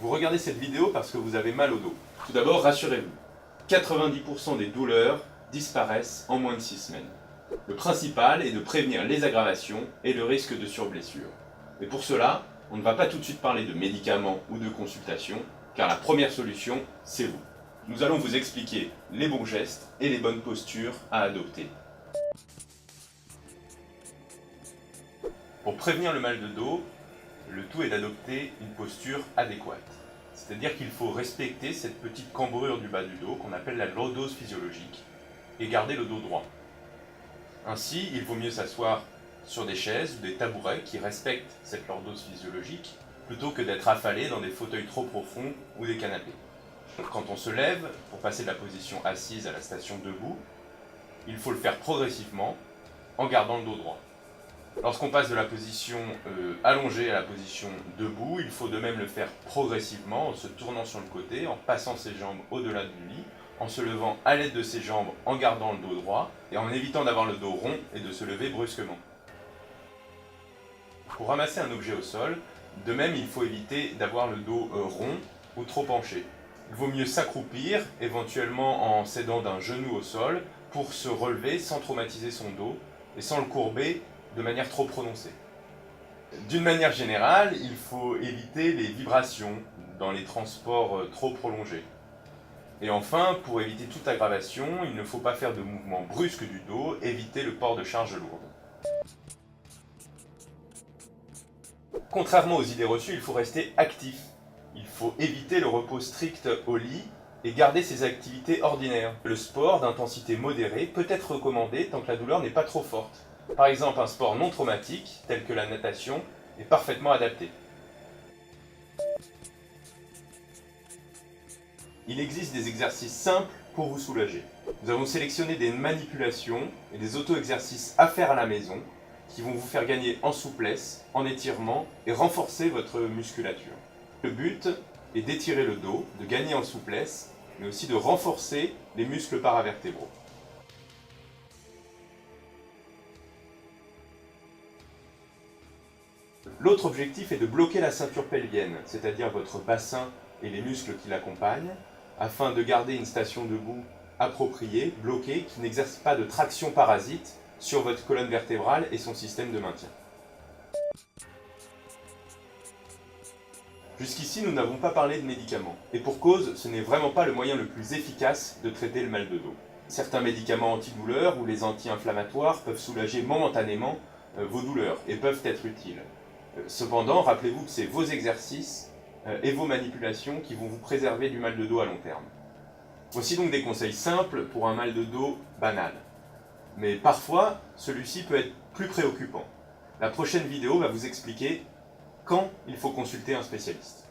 Vous regardez cette vidéo parce que vous avez mal au dos. Tout d'abord, rassurez-vous, 90% des douleurs disparaissent en moins de 6 semaines. Le principal est de prévenir les aggravations et le risque de surblessure. Mais pour cela, on ne va pas tout de suite parler de médicaments ou de consultation, car la première solution, c'est vous. Nous allons vous expliquer les bons gestes et les bonnes postures à adopter. Pour prévenir le mal de dos, le tout est d'adopter une posture adéquate. C'est-à-dire qu'il faut respecter cette petite cambrure du bas du dos qu'on appelle la lordose physiologique et garder le dos droit. Ainsi, il vaut mieux s'asseoir sur des chaises ou des tabourets qui respectent cette lordose physiologique plutôt que d'être affalé dans des fauteuils trop profonds ou des canapés. Quand on se lève pour passer de la position assise à la station debout, il faut le faire progressivement en gardant le dos droit. Lorsqu'on passe de la position allongée à la position debout, il faut de même le faire progressivement en se tournant sur le côté, en passant ses jambes au-delà du lit, en se levant à l'aide de ses jambes en gardant le dos droit et en évitant d'avoir le dos rond et de se lever brusquement. Pour ramasser un objet au sol, de même il faut éviter d'avoir le dos rond ou trop penché. Il vaut mieux s'accroupir, éventuellement en s'aidant d'un genou au sol, pour se relever sans traumatiser son dos et sans le courber de manière trop prononcée. D'une manière générale, il faut éviter les vibrations dans les transports trop prolongés. Et enfin, pour éviter toute aggravation, il ne faut pas faire de mouvements brusques du dos, éviter le port de charges lourdes. Contrairement aux idées reçues, il faut rester actif. Il faut éviter le repos strict au lit et garder ses activités ordinaires. Le sport d'intensité modérée peut être recommandé tant que la douleur n'est pas trop forte. Par exemple, un sport non traumatique, tel que la natation, est parfaitement adapté. Il existe des exercices simples pour vous soulager. Nous avons sélectionné des manipulations et des auto-exercices à faire à la maison qui vont vous faire gagner en souplesse, en étirement et renforcer votre musculature. Le but est d'étirer le dos, de gagner en souplesse, mais aussi de renforcer les muscles paravertébraux. L'autre objectif est de bloquer la ceinture pelvienne, c'est-à-dire votre bassin et les muscles qui l'accompagnent, afin de garder une station debout appropriée, bloquée, qui n'exerce pas de traction parasite sur votre colonne vertébrale et son système de maintien. Jusqu'ici, nous n'avons pas parlé de médicaments. Et pour cause, ce n'est vraiment pas le moyen le plus efficace de traiter le mal de dos. Certains médicaments antidouleurs ou les anti-inflammatoires peuvent soulager momentanément vos douleurs et peuvent être utiles. Cependant, rappelez-vous que c'est vos exercices et vos manipulations qui vont vous préserver du mal de dos à long terme. Voici donc des conseils simples pour un mal de dos banal. Mais parfois, celui-ci peut être plus préoccupant. La prochaine vidéo va vous expliquer quand il faut consulter un spécialiste.